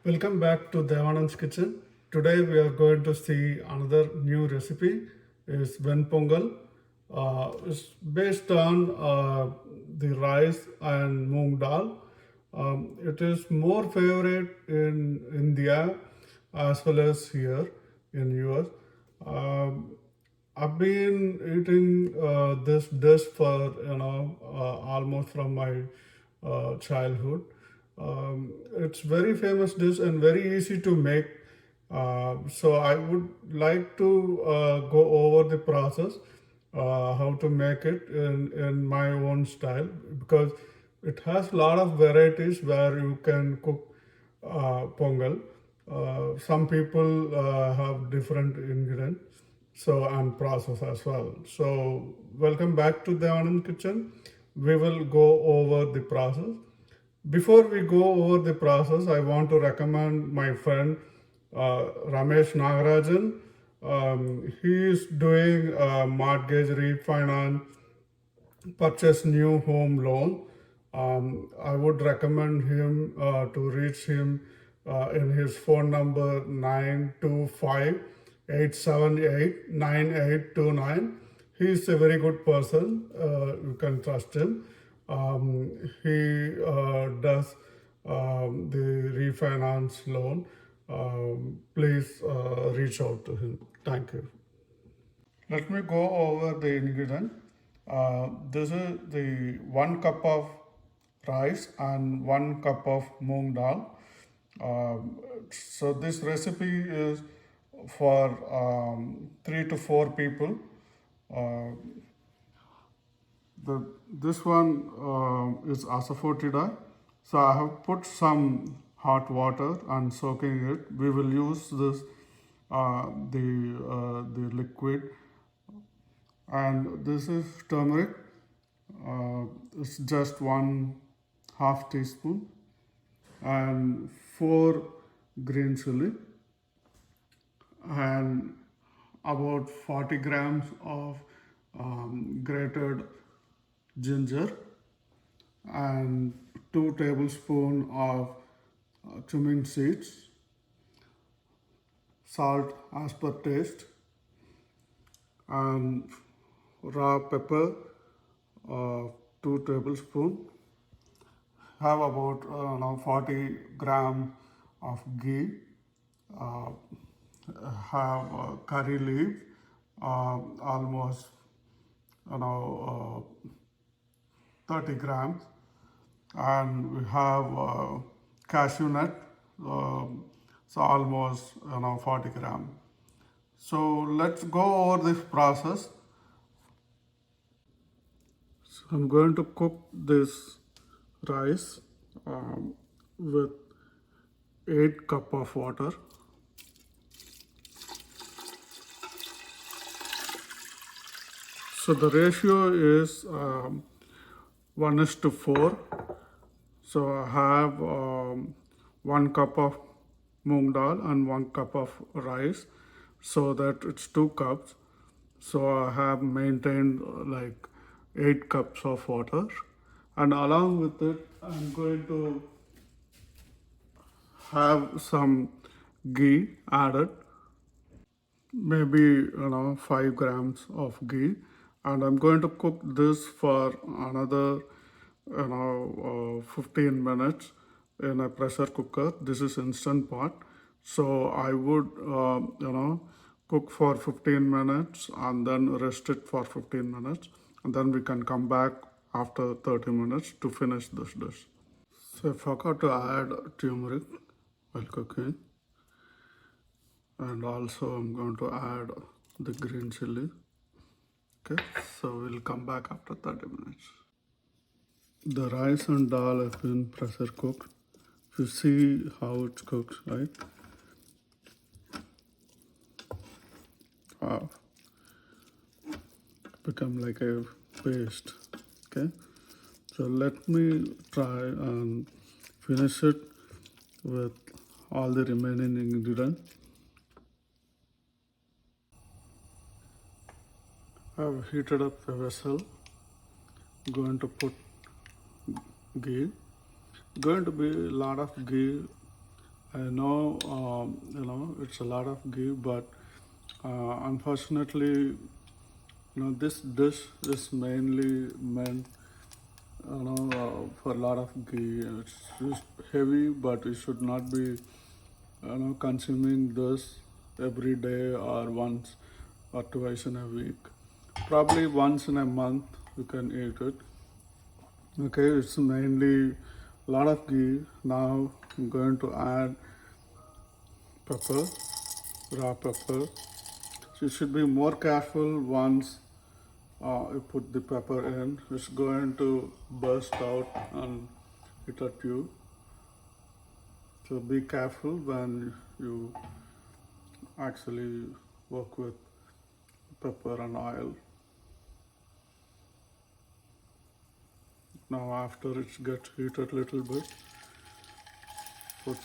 Welcome back to Devanand's kitchen. Today we are going to see another new recipe. Is Ven Pongal. It's based on the rice and moong dal. It is more favorite in India as well as here in US. Um, I've been eating this dish for almost from my childhood. It's very famous dish and very easy to make. So I would like to go over the process, how to make it in my own style, because it has a lot of varieties where you can cook pongal. Some people have different ingredients, so and process as well. So welcome back to the Anand Kitchen. We will go over the process. Before we go over the process, I want to recommend my friend Ramesh Nagarajan. He is doing mortgage refinance, purchase new home loan. I would recommend him to reach him in his phone number 925-878-9829. He is a very good person. You can trust him. He does the refinance loan. Please reach out to him. Thank you. Let me go over the ingredient. This is the 1 cup of rice and 1 cup of moong dal. So this recipe is for 3 to 4 people. Uh, this one is asafoetida. So I have put some hot water and soaking it. We will use this the liquid, and this is turmeric. It's just 1/2 teaspoon, and 4 green chili, and about 40 grams of grated ginger, and 2 tablespoons of cumin seeds, salt as per taste, and raw pepper, 2 tablespoons. Have about 40 gram of ghee. Uh, have curry leaf, almost 30 grams, and we have cashew nut, so almost 40 gram. So let's go over this process. So I'm going to cook this rice with 8 cup of water. So the ratio is 1:4. So I have 1 cup of moong dal and 1 cup of rice, so that it's 2 cups. So I have maintained like 8 cups of water, and along with it, I'm going to have some ghee added, maybe 5 grams of ghee, and I'm going to cook this for another 15 minutes in a pressure cooker. This is instant pot, so I would cook for 15 minutes and then rest it for 15 minutes, and then we can come back after 30 minutes to finish this dish. So I forgot to add turmeric while cooking, and also I'm going to add the green chili. Okay, so we'll come back after 30 minutes. The rice and dal have been pressure cooked. If you see how it's cooked, right? Wow, become like a paste. Okay, so let me try and finish it with all the remaining ingredients. I've heated up the vessel. Going to put ghee. Going to be a lot of ghee I know, it's a lot of ghee, but unfortunately, this dish is mainly meant, for a lot of ghee. It's just heavy, but you should not be, consuming this every day or once or twice in a week. Probably once in a month you can eat it. Okay, it's mainly a lot of ghee. Now I'm going to add pepper, raw pepper. So you should be more careful once you put the pepper in. It's going to burst out and hit at you. So be careful when you actually work with pepper and oil. Now after it gets heated a little bit, put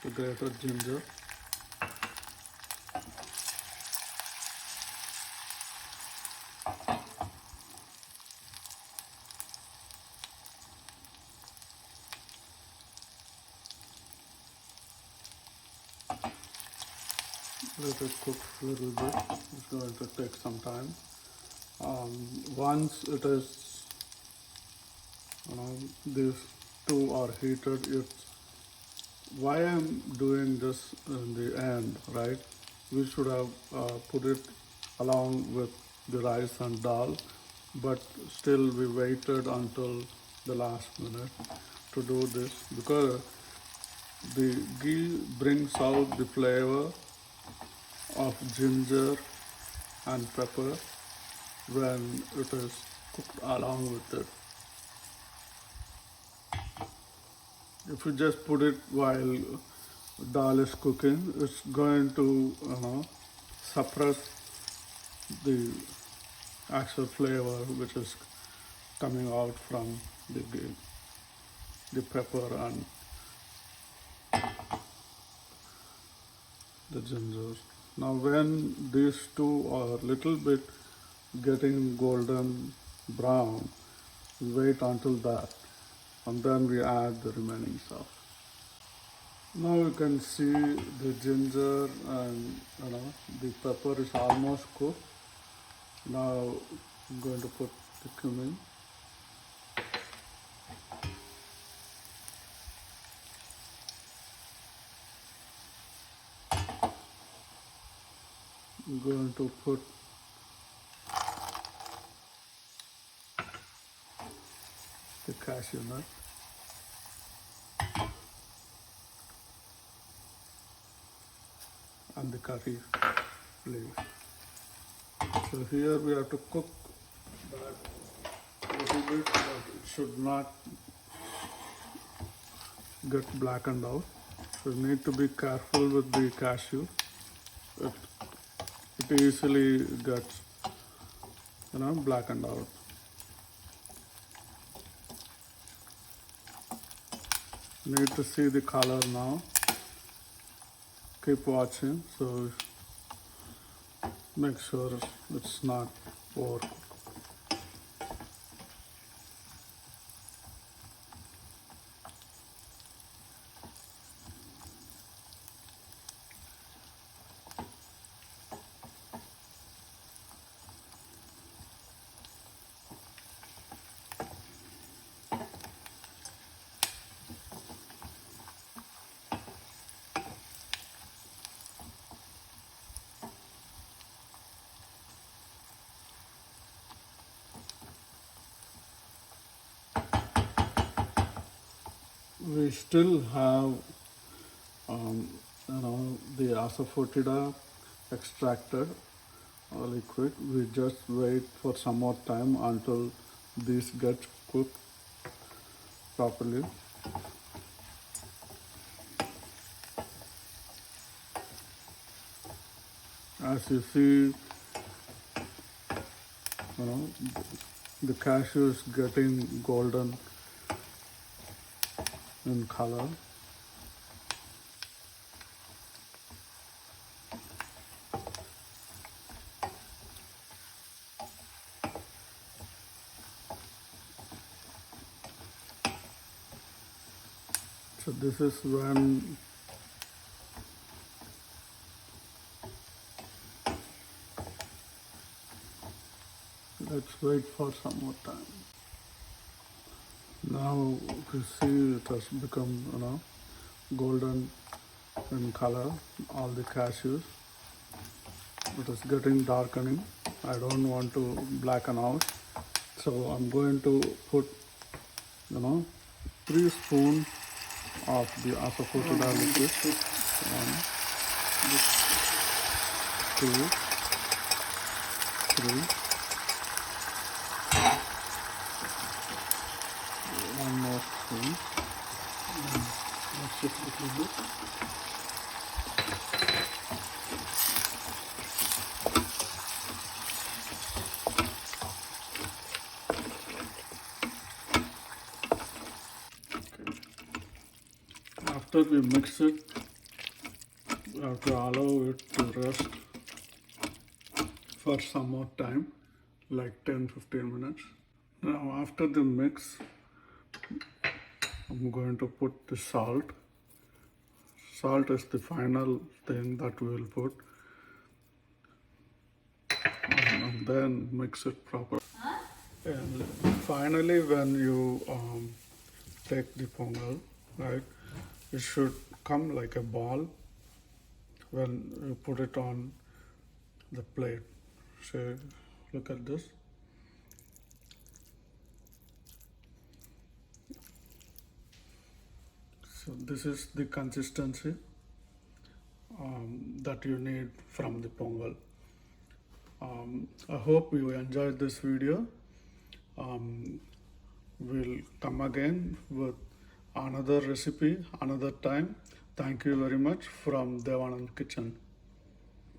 the grated ginger. Let it cook a little bit. It's going to take some time. Once it is, these two are heated, it's why I'm doing this in the end, right? We should have put it along with the rice and dal, but still we waited until the last minute to do this because the ghee brings out the flavor of ginger and pepper when it is cooked along with it. If you just put it while dal is cooking, it's going to suppress the actual flavor which is coming out from the pepper and the ginger. Now when these two are little bit getting golden brown, wait until that, and then we add the remaining stuff. Now you can see the ginger and the pepper is almost cooked. Now I'm going to put the cumin. I'm going to put the cashew nut. And the curry leaf. So here we have to cook that a little bit, but it should not get blackened out. So you need to be careful with the cashew. It easily gets blackened out. You need to see the color now. Keep watching, so make sure it's not overcooked. We still have the asafoetida extracted liquid. We just wait for some more time until this gets cooked properly. As you see, the cashew is getting golden in color. So this is when Let's wait for some more time. Now you see it has become, golden in color, all the cashews. It is getting darkening. I don't want to blacken out. So I'm going to put, 3 spoons of the asafoetida liquid. 1, 2, 3. One more spoon. Let's shift a little bit. After we mix it, we have to allow it to rest for some more time, like 10-15 minutes. Now after the mix, I'm going to put the salt. Salt is the final thing that we will put, and then mix it properly. And finally, when you take the pongal, right, it should come like a ball when you put it on the plate. So look at this. So this is the consistency that you need from the pongal. I hope you enjoyed this video. We'll come again with another recipe another time. Thank you very much from Devanand Kitchen.